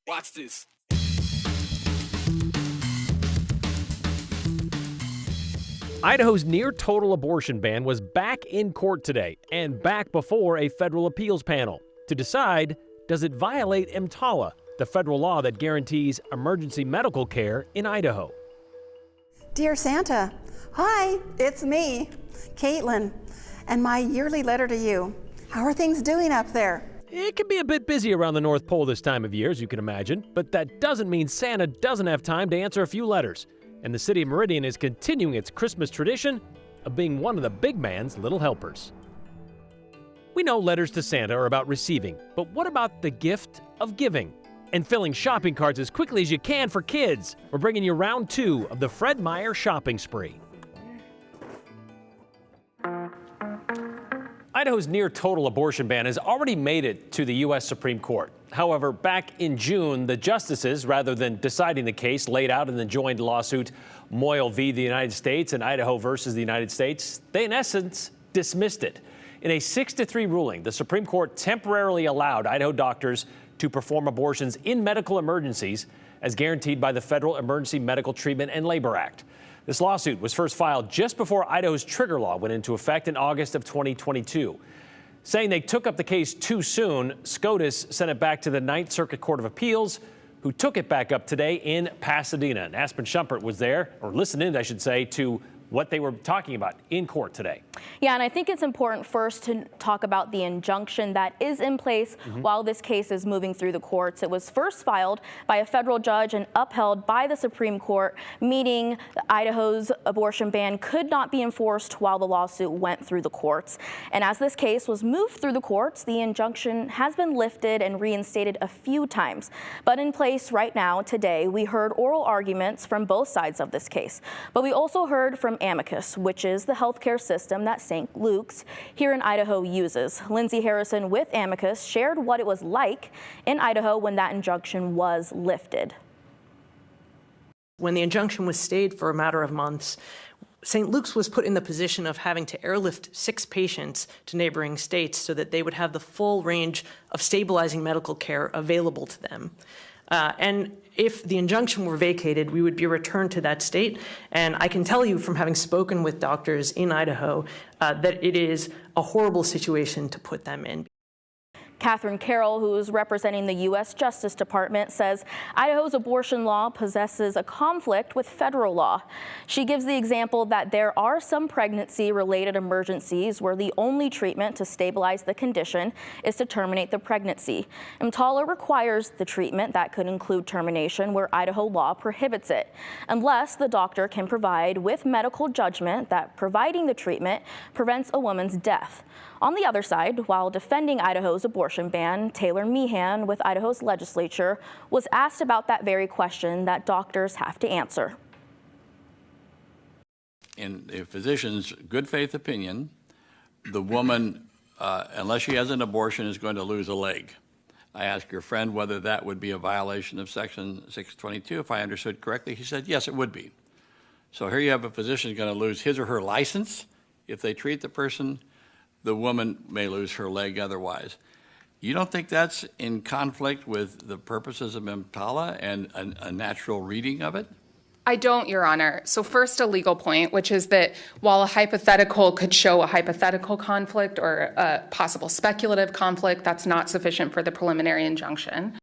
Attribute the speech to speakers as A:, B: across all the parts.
A: Watch this.
B: Idaho's near-total abortion ban was back in court today and back before a federal appeals panel to decide, does it violate EMTALA, the federal law that guarantees emergency medical care in Idaho?
C: Dear Santa, hi, it's me, Caitlin, and my yearly letter to you. How are things doing up there?
B: It can be a bit busy around the North Pole this time of year, as you can imagine, but that doesn't mean Santa doesn't have time to answer a few letters. And the city of Meridian is continuing its Christmas tradition of being one of the big man's little helpers. We know letters to Santa are about receiving, but what about the gift of giving? And filling shopping carts as quickly as you can for kids. We're bringing you round 2 of the Fred Meyer shopping spree. Idaho's near-total abortion ban has already made it to the U.S. Supreme Court. However, back in June, the justices, rather than deciding the case laid out in the joint lawsuit Moyle v. the United States and Idaho versus the United States, they in essence dismissed it. In a 6-3 ruling, the Supreme Court temporarily allowed Idaho doctors to perform abortions in medical emergencies as guaranteed by the Federal Emergency Medical Treatment and Labor Act. This lawsuit was first filed just before Idaho's trigger law went into effect in August of 2022. Saying they took up the case too soon, SCOTUS sent it back to the Ninth Circuit Court of Appeals, who took it back up today in Pasadena. And Aspen Shumpert was there, or listened in, I should say, to what they were talking about in court today.
D: Yeah, and I think it's important first to talk about the injunction that is in place while this case is moving through the courts. It was first filed by a federal judge and upheld by the Supreme Court, meaning Idaho's abortion ban could not be enforced while the lawsuit went through the courts. And as this case was moved through the courts, the injunction has been lifted and reinstated a few times. But in place right now, today, we heard oral arguments from both sides of this case. But we also heard from Amicus, which is the healthcare system that St. Luke's here in Idaho uses. Lindsay Harrison with Amicus shared what it was like in Idaho when that injunction was lifted.
E: When the injunction was stayed for a matter of months, St. Luke's was put in the position of having to airlift 6 patients to neighboring states so that they would have the full range of stabilizing medical care available to them. And if the injunction were vacated, we would be returned to that state. And I can tell you from having spoken with doctors in Idaho that it is a horrible situation to put them in.
D: Catherine Carroll, who is representing the U.S. Justice Department, says Idaho's abortion law possesses a conflict with federal law. She gives the example that there are some pregnancy-related emergencies where the only treatment to stabilize the condition is to terminate the pregnancy. EMTALA requires the treatment that could include termination where Idaho law prohibits it, unless the doctor can provide with medical judgment that providing the treatment prevents a woman's death. On the other side, while defending Idaho's abortion ban, Taylor Meehan with Idaho's legislature was asked about that very question that doctors have to answer.
F: In a physician's good faith opinion, the woman, unless she has an abortion, is going to lose a leg. I asked your friend whether that would be a violation of Section 622. If I understood correctly, he said, yes, it would be. So here you have a physician going to lose his or her license. If they treat the person, the woman may lose her leg otherwise. You don't think that's in conflict with the purposes of EMTALA and a natural reading of it?
G: I don't, Your Honor. So first, a legal point, which is that while a hypothetical could show a hypothetical conflict or a possible speculative conflict, that's not sufficient for the preliminary injunction.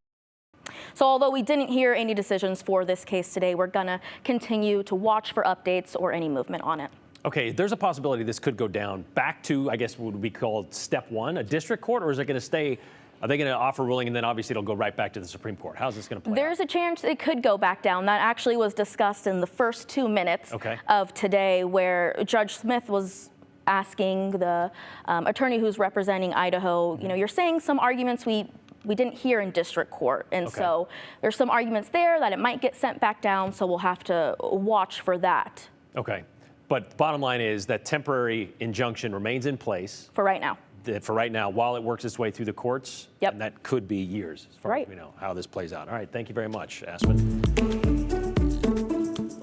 D: So although we didn't hear any decisions for this case today, we're going to continue to watch for updates or any movement on it.
B: Okay, there's a possibility this could go down back to, I guess, what would be called step 1, a district court, or is it going to stay, are they going to offer a ruling and then obviously it'll go right back to the Supreme Court? How's this going to play
D: There's
B: out?
D: a chance it could go back down. That actually was discussed in the first 2 minutes of today, where Judge Smith was asking the attorney who's representing Idaho, you know, you're saying some arguments we didn't hear in district court. And so there's some arguments there that it might get sent back down, so we'll have to watch for that.
B: Okay. But bottom line is that temporary injunction remains in place.
D: For right now.
B: For right now, while it works its way through the courts.
D: Yep.
B: And that could be years, as far as we know, how this plays out. All right, thank you very much, Aspen.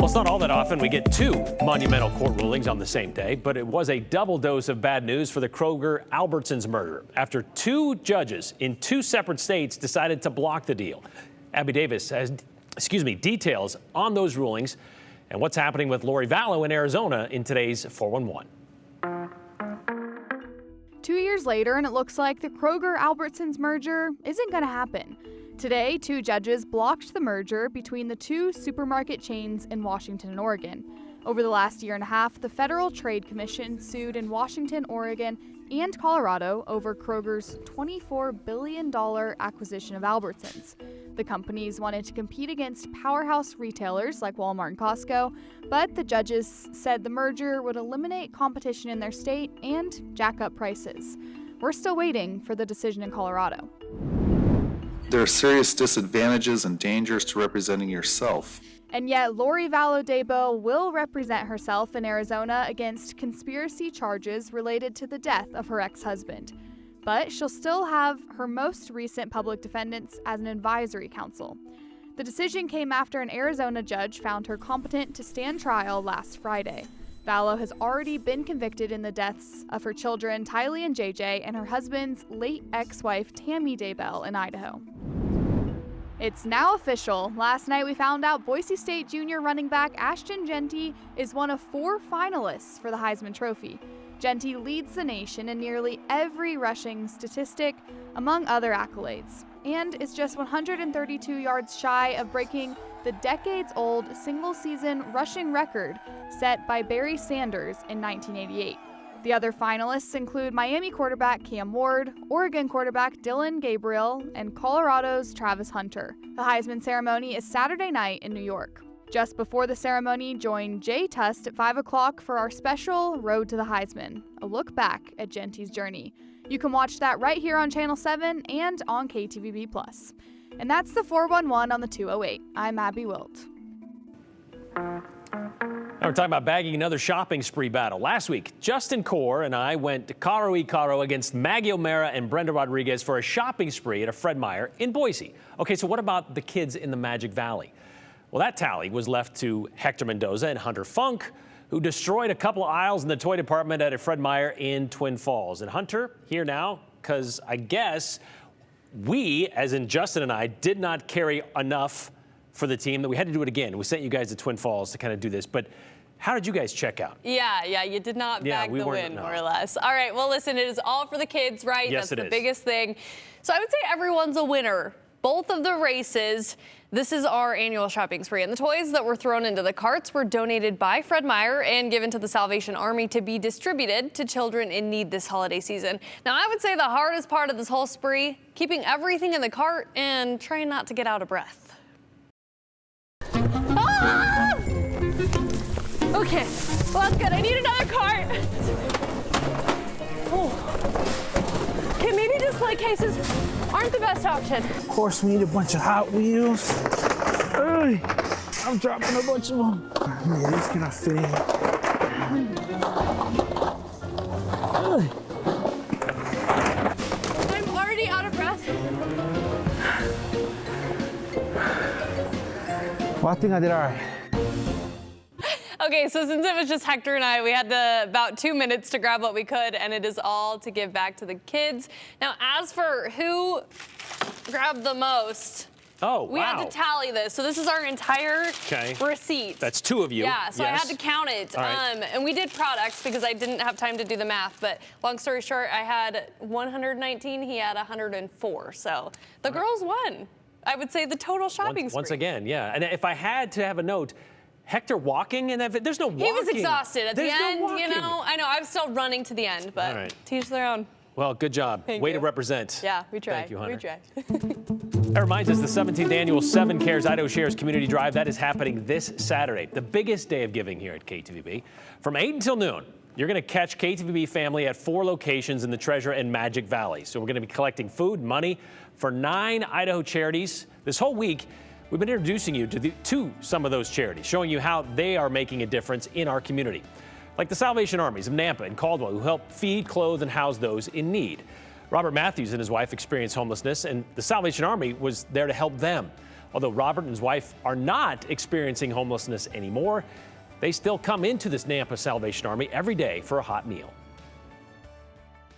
B: Well, it's not all that often we get two monumental court rulings on the same day, but it was a double dose of bad news for the Kroger-Albertsons murder after two judges in two separate states decided to block the deal. Abby Davis has, details on those rulings and what's happening with Lori Vallow in Arizona in today's 411.
H: 2 years later, and it looks like the Kroger-Albertsons merger isn't going to happen. Today, two judges blocked the merger between the two supermarket chains in Washington and Oregon. Over the last year and a half, the Federal Trade Commission sued in Washington, Oregon, and Colorado over Kroger's $24 billion acquisition of Albertsons. The companies wanted to compete against powerhouse retailers like Walmart and Costco, but the judges said the merger would eliminate competition in their state and jack up prices. We're still waiting for the decision in Colorado.
I: There are serious disadvantages and dangers to representing yourself.
H: And yet, Lori Vallow will represent herself in Arizona against conspiracy charges related to the death of her ex-husband. But she'll still have her most recent public defendants as an advisory council. The decision came after an Arizona judge found her competent to stand trial last Friday. Vallow has already been convicted in the deaths of her children, Tylee and JJ, and her husband's late ex-wife, Tammy Daybell, in Idaho. It's now official. Last night we found out Boise State junior running back Ashton Jeanty is one of 4 finalists for the Heisman Trophy. Jeanty leads the nation in nearly every rushing statistic, among other accolades, and is just 132 yards shy of breaking the decades-old single-season rushing record set by Barry Sanders in 1988. The other finalists include Miami quarterback Cam Ward, Oregon quarterback Dylan Gabriel, and Colorado's Travis Hunter. The Heisman ceremony is Saturday night in New York. Just before the ceremony, join Jay Tust at 5 o'clock for our special Road to the Heisman, a look back at Jeanty's journey. You can watch that right here on Channel 7 and on KTVB+. And that's the 411 on the 208. I'm Abby Wilt.
B: Now we're talking about bagging another shopping spree battle. Last week, Justin Core and I went to Caro y Caro against Maggie O'Mara and Brenda Rodriguez for a shopping spree at a Fred Meyer in Boise. Okay, so what about the kids in the Magic Valley? Well, that tally was left to Hector Mendoza and Hunter Funk, who destroyed a couple of aisles in the toy department at a Fred Meyer in Twin Falls. And Hunter, here now, because I guess we, as in Justin and I, did not carry enough for the team that we had to do it again. We sent you guys to Twin Falls to kind of do this, but how did you guys check out?
J: Yeah, you did not bag the win, more or less. All right, well, listen, it is all for the kids, right?
B: Yes,
J: That's the biggest thing. So I would say everyone's a winner. Both of the races. This is our annual shopping spree, and the toys that were thrown into the carts were donated by Fred Meyer and given to the Salvation Army to be distributed to children in need this holiday season. Now, I would say the hardest part of this whole spree, keeping everything in the cart and trying not to get out of breath. Ah! Okay, well, that's good. I need another cart. Oh. Okay, maybe display cases aren't the best option.
K: Of course, we need a bunch of Hot Wheels. Hey, I'm dropping a bunch of them. Yeah, these cannot fit in. Hey.
J: I'm already out of breath.
K: Well, I think I did all right.
J: Okay, so since it was just Hector and I, we had about 2 minutes to grab what we could, and it is all to give back to the kids. Now, as for who grabbed the most, we had to tally this. So this is our entire receipt.
B: That's 2 of you.
J: Yeah, so I had to count it. And we did products because I didn't have time to do the math. But long story short, I had 119. He had 104. So the girls won. I would say the total shopping spree.
B: Once again, yeah. And if I had to have a note, Hector walking, and there's no walking.
J: He was exhausted at the end, you know. I know, I was still running to the end, but to each their own.
B: Well, good job.
J: Way
B: to represent.
J: Yeah, we tried.
B: Thank you, Hunter.
J: We tried.
B: That reminds us, the 17th annual 7 Cares Idaho Shares Community Drive, that is happening this Saturday, the biggest day of giving here at KTVB. From 8 until noon, you're going to catch KTVB family at 4 locations in the Treasure and Magic Valley. So we're going to be collecting food and money for 9 Idaho charities. This whole week, we've been introducing you to some of those charities, showing you how they are making a difference in our community. Like the Salvation Armies of Nampa and Caldwell, who help feed, clothe, and house those in need. Robert Matthews and his wife experienced homelessness, and the Salvation Army was there to help them. Although Robert and his wife are not experiencing homelessness anymore, they still come into this Nampa Salvation Army every day for a hot meal.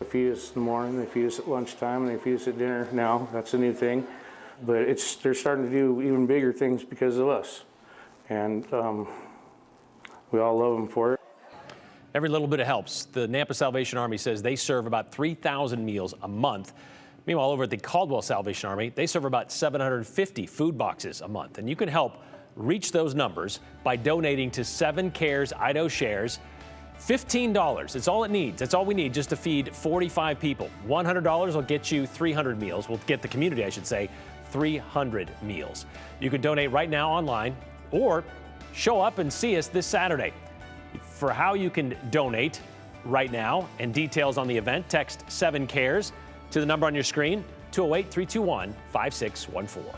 L: They feed us in the morning, they feed us at lunchtime, and they feed us at dinner now. That's a new thing. But they're starting to do even bigger things because of us. And we all love them for it.
B: Every little bit helps. The Nampa Salvation Army says they serve about 3,000 meals a month. Meanwhile, over at the Caldwell Salvation Army, they serve about 750 food boxes a month. And you can help reach those numbers by donating to 7 Cares Idaho Shares. $15, it's all it needs. That's all we need just to feed 45 people. $100 will get you 300 meals. We'll get the community, I should say, 300 meals. You can donate right now online or show up and see us this Saturday. For how you can donate right now and details on the event, text 7 Cares to the number on your screen, 208-321-5614.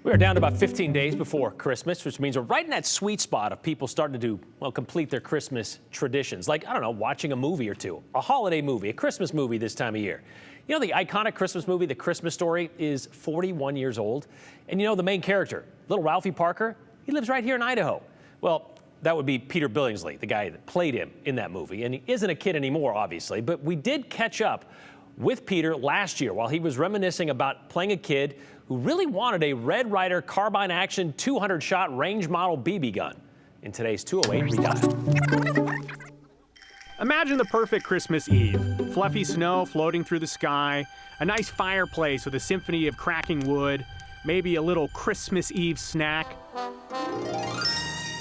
B: We are down to about 15 days before Christmas, which means we're right in that sweet spot of people starting to complete their Christmas traditions. Like, I don't know, watching a movie or two, a holiday movie, a Christmas movie this time of year. You know, the iconic Christmas movie, The Christmas Story, is 41 years old. And you know, the main character, little Ralphie Parker, he lives right here in Idaho. Well, that would be Peter Billingsley, the guy that played him in that movie. And he isn't a kid anymore, obviously, but we did catch up with Peter last year while he was reminiscing about playing a kid who really wanted a Red Ryder carbine action 200-shot range model BB gun. In today's 208 Redial.
M: Imagine the perfect Christmas Eve. Fluffy snow floating through the sky, a nice fireplace with a symphony of cracking wood, maybe a little Christmas Eve snack.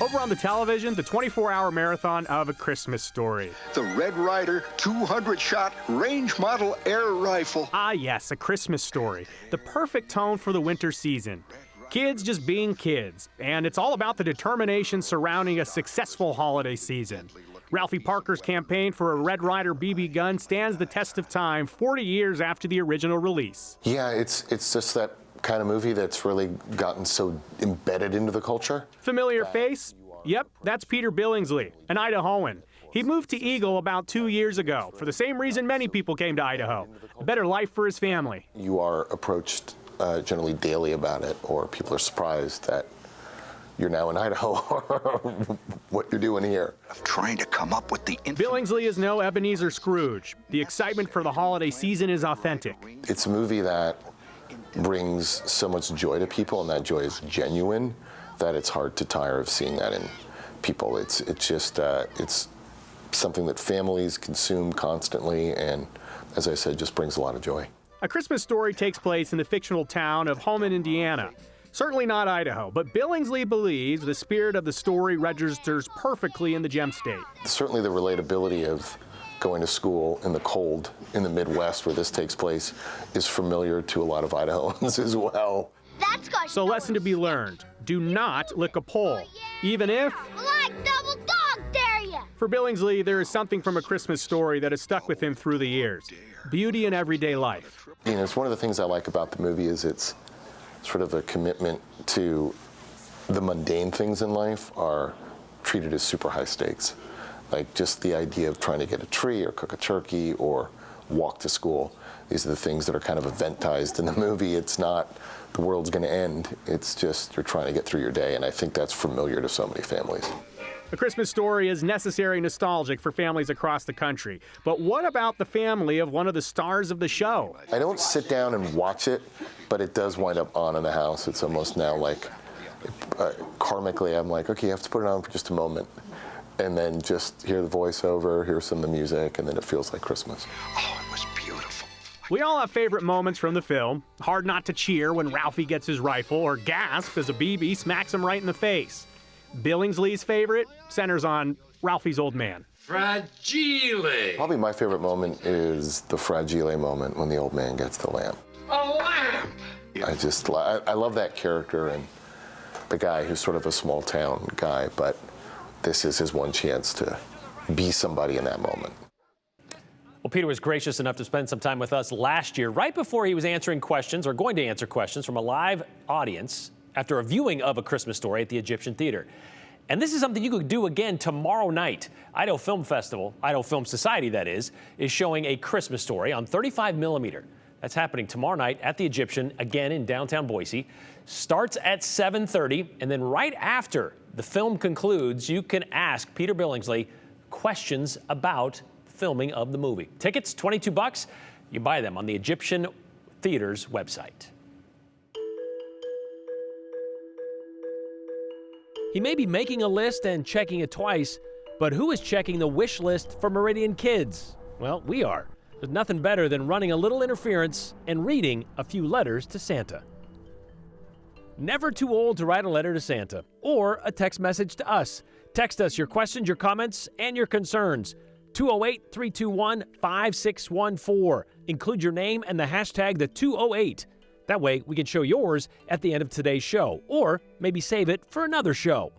M: Over on the television, the 24-hour marathon of A Christmas Story.
N: The Red Ryder 200-shot range model air rifle.
M: Ah yes, A Christmas Story. The perfect tone for the winter season. Kids just being kids. And it's all about the determination surrounding a successful holiday season. Ralphie Parker's campaign for a Red Ryder BB gun stands the test of time 40 years after the original release.
O: Yeah, it's just that kind of movie that's really gotten so embedded into the culture.
M: Familiar face? Yep, that's Peter Billingsley, an Idahoan. He moved to Eagle about 2 years ago for the same reason many people came to Idaho, a better life for his family.
O: You are approached generally daily about it, or people are surprised that you're now in Idaho, what you're doing here.
N: Of trying to come up with the...
M: Billingsley is no Ebenezer Scrooge. The excitement for the holiday season is authentic.
O: It's a movie that brings so much joy to people, and that joy is genuine, that it's hard to tire of seeing that in people. It's just it's something that families consume constantly, and as I said, just brings a lot of joy.
M: A Christmas Story takes place in the fictional town of Holman, Indiana. Certainly not Idaho, but Billingsley believes the spirit of the story registers perfectly in the Gem State.
O: Certainly the relatability of going to school in the cold in the Midwest where this takes place is familiar to a lot of Idahoans as well.
P: That's
M: So lesson to be learned, do not lick a pole, even if...
P: Like double dog dare ya!
M: For Billingsley, there is something from A Christmas Story that has stuck with him through the years. Beauty in everyday life.
O: You know, it's one of the things I like about the movie is it's sort of a commitment to the mundane things in life are treated as super high stakes. Like just the idea of trying to get a tree or cook a turkey or walk to school. These are the things that are kind of eventized in the movie. It's not the world's going to end. It's just you're trying to get through your day, and I think that's familiar to so many families.
M: A Christmas Story is necessary nostalgic for families across the country. But what about the family of one of the stars of the show?
O: I don't sit down and watch it, but it does wind up on in the house. It's almost now like, karmically, I'm like, okay, you have to put it on for just a moment. And then just hear the voiceover, hear some of the music, and then it feels like Christmas.
N: Oh, it was beautiful.
M: We all have favorite moments from the film. Hard not to cheer when Ralphie gets his rifle or gasp as a BB smacks him right in the face. Billingsley's favorite centers on Ralphie's old man.
O: Fragile! Probably my favorite moment is the Fragile moment when the old man gets the lamp.
N: A lamp!
O: I love that character and the guy who's sort of a small town guy, but this is his one chance to be somebody in that moment.
B: Well, Peter was gracious enough to spend some time with us last year, right before he was answering questions, or going to answer questions from a live audience after a viewing of A Christmas Story at the Egyptian Theater. And this is something you could do again tomorrow night. Idaho Film Festival, Idaho Film Society that is showing A Christmas Story on 35mm. That's happening tomorrow night at the Egyptian, again in downtown Boise. Starts at 7:30, and then right after the film concludes, you can ask Peter Billingsley questions about filming of the movie. Tickets, $22. You buy them on the Egyptian Theater's website. He may be making a list and checking it twice, but who is checking the wish list for Meridian kids? Well, we are. There's nothing better than running a little interference and reading a few letters to Santa. Never too old to write a letter to Santa or a text message to us. Text us your questions, your comments, and your concerns. 208-321-5614. Include your name and the hashtag the 208. That way we can show yours at the end of today's show, or maybe save it for another show.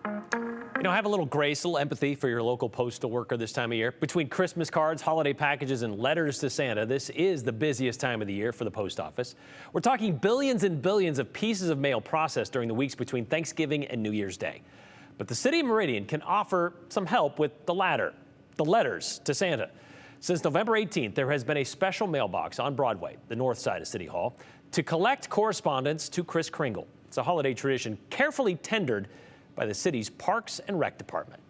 B: Have a little grace, a little empathy for your local postal worker this time of year. Between Christmas cards, holiday packages, and letters to Santa, this is the busiest time of the year for the post office. We're talking billions and billions of pieces of mail processed during the weeks between Thanksgiving and New Year's Day. But the city of Meridian can offer some help with the latter, the letters to Santa. Since November 18th, there has been a special mailbox on Broadway, the north side of City Hall, to collect correspondence to Kris Kringle. It's a holiday tradition carefully tendered by the city's Parks and Rec Department.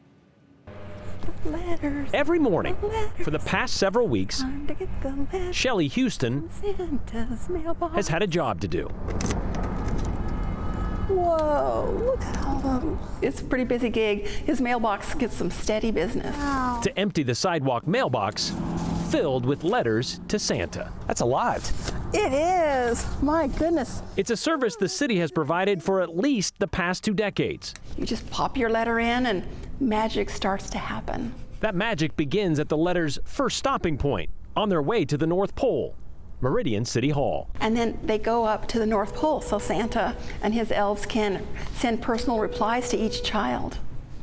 C: Letters.
B: Every morning
C: Letters.
B: for the past several weeks,
C: Time to get the letters.
B: Shelley Houston
C: Santa's mailbox.
B: has had a job to do.
C: Whoa, look at all of them. It's a pretty busy gig. His mailbox gets some steady business. Wow.
B: To empty the sidewalk mailbox filled with letters to Santa. That's a lot.
C: It is. My goodness.
B: It's a service the city has provided for at least the past 2 decades.
C: You just pop your letter in and magic starts to happen.
B: That magic begins at the letter's first stopping point, on their way to the North Pole, Meridian City Hall.
C: And then they go up to the North Pole so Santa and his elves can send personal replies to each child.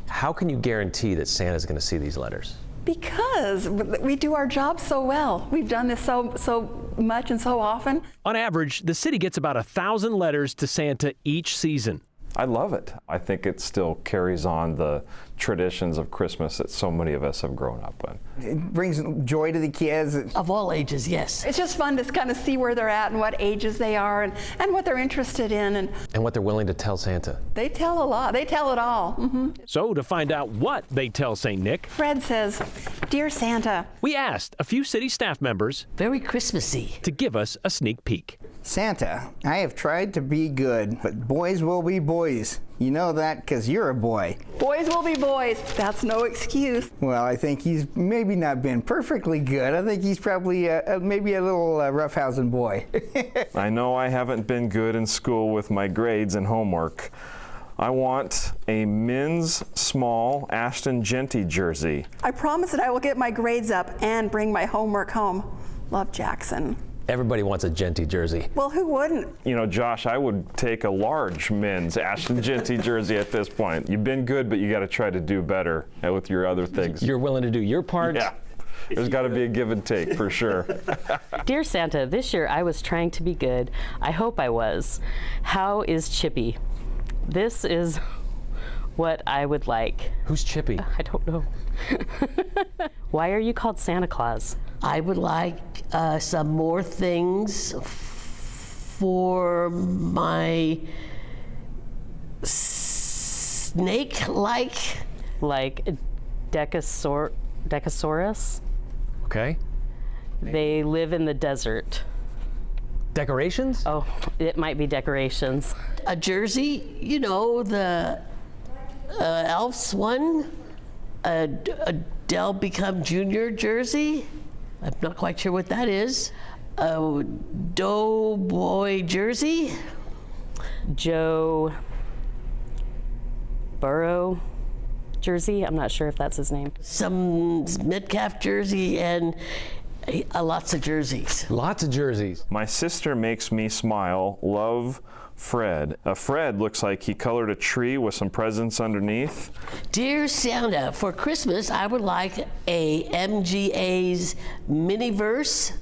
B: How can you guarantee that Santa's going to see these letters?
C: Because we do our job so well. We've done this so much and so often.
B: On average, the city gets about 1,000 letters to Santa each season.
Q: I love it. I think it still carries on the traditions of Christmas that so many of us have grown up with.
R: It brings joy to the kids.
S: Of all ages, yes.
C: It's just fun to kind of see where they're at and what ages they are and what they're interested in.
B: And what they're willing to tell Santa.
C: They tell a lot. They tell it all. Mm-hmm.
B: So to find out what they tell St. Nick,
C: Fred says, "Dear Santa,"
B: we asked a few city staff members,
S: very Christmassy,
B: to give us a sneak peek.
R: Santa, I have tried to be good, but boys will be boys. You know that because you're a boy.
C: Boys will be boys. That's no excuse.
R: Well, I think he's maybe not been perfectly good. I think he's probably maybe a little roughhousing boy.
Q: I know I haven't been good in school with my grades and homework. I want a men's small Ashton Genty jersey.
C: I promise that I will get my grades up and bring my homework home. Love, Jackson.
B: Everybody wants a Genty jersey.
C: Well, who wouldn't?
Q: You know, Josh, I would take a large men's Ashton Genty jersey at this point. You've been good, but you got to try to do better with your other things.
B: You're willing to do your part?
Q: Yeah. There's got to be a give and take for sure.
T: Dear Santa, this year I was trying to be good. I hope I was. How is Chippy? This is what I would like.
B: Who's Chippy?
T: I don't know. Why are you called Santa Claus?
S: I would like some more things for my snake-like.
T: Like Decasaurus?
B: Okay.
T: They live in the desert.
B: Decorations?
T: Oh, it might be decorations.
S: A jersey, you know, the Elf's one, a Del Become Junior jersey. I'm not quite sure what that is. A Doughboy jersey.
T: Joe Burrow jersey. I'm not sure if that's his name.
S: Some Metcalf jersey and lots of jerseys.
B: Lots of jerseys.
Q: My sister makes me smile. Love, Fred. Fred looks like he colored a tree with some presents underneath.
S: Dear Santa, for Christmas, I would like a MGA's Miniverse.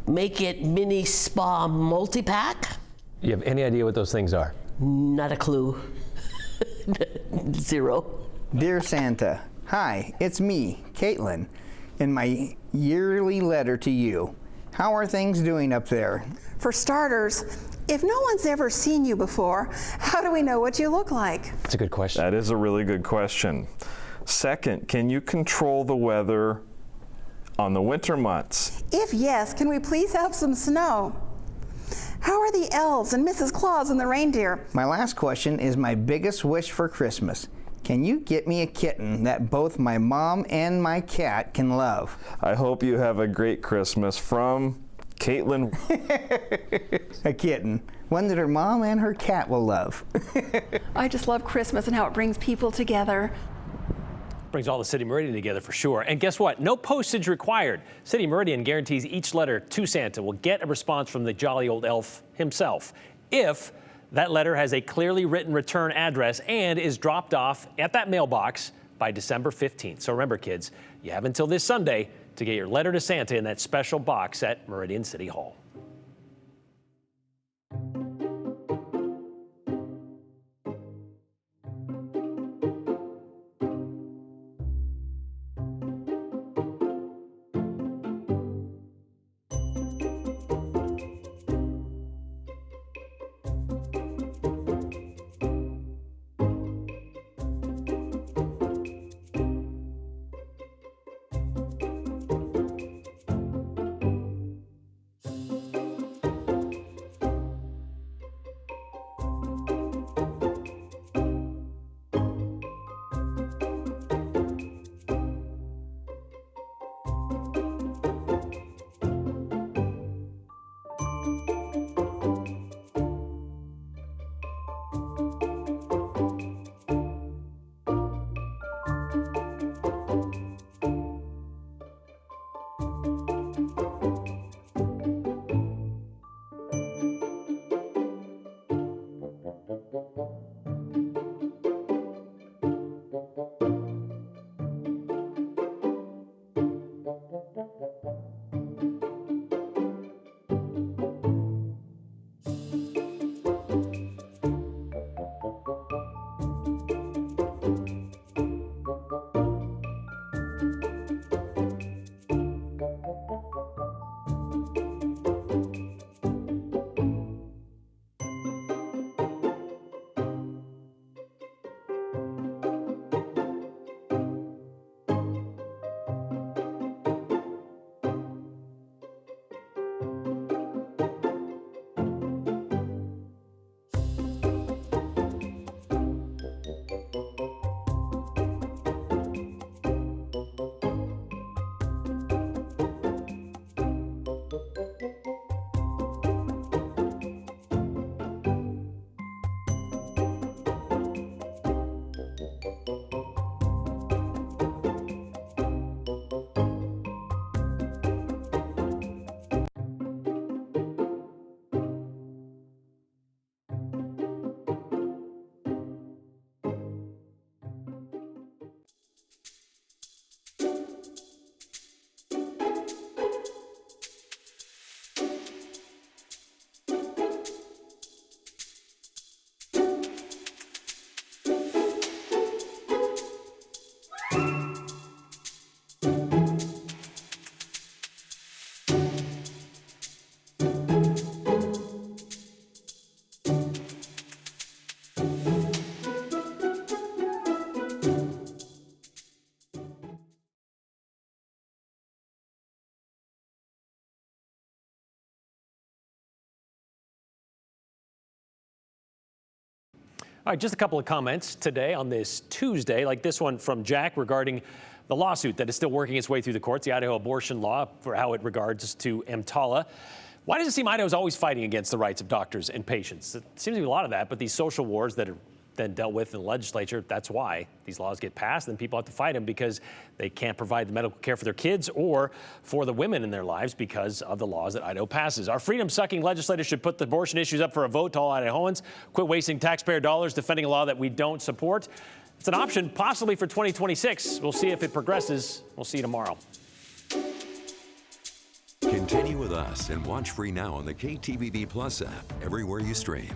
S: Make it Mini Spa Multi-Pack.
B: You have any idea what those things are?
S: Not a clue. Zero.
R: Dear Santa, hi, it's me, Caitlin, in my yearly letter to you. How are things doing up there?
C: For starters, if no one's ever seen you before, how do we know what you look like?
B: That's a good question.
Q: That is a really good question. Second, can you control the weather on the winter months?
C: If yes, can we please have some snow? How are the elves and Mrs. Claus and the reindeer?
R: My last question is my biggest wish for Christmas. Can you get me a kitten that both my mom and my cat can love?
Q: I hope you have a great Christmas from Caitlin.
R: A kitten, one that her mom and her cat will love.
C: I just love Christmas and how it brings people together.
B: Brings all the City of Meridian together for sure. And guess what? No postage required. City of Meridian guarantees each letter to Santa will get a response from the jolly old elf himself if That letter has a clearly written return address and is dropped off at that mailbox by December 15th. So remember, kids, you have until this Sunday to get your letter to Santa in that special box at Meridian City Hall. All right, just a couple of comments today on this Tuesday, like this one from Jack regarding the lawsuit that is still working its way through the courts, the Idaho abortion law, for how it regards to EMTALA. Why does it seem Idaho is always fighting against the rights of doctors and patients? It seems to be a lot of that, but these social wars that are then dealt with in the legislature, that's why these laws get passed, and people have to fight them because they can't provide the medical care for their kids or for the women in their lives because of the laws that Idaho passes. Our freedom-sucking legislators should put the abortion issues up for a vote to all Idahoans, quit wasting taxpayer dollars defending a law that we don't support. It's an option possibly for 2026. We'll see if it progresses. We'll see you tomorrow.
U: Continue with us and watch free now on the KTVB Plus app everywhere you stream.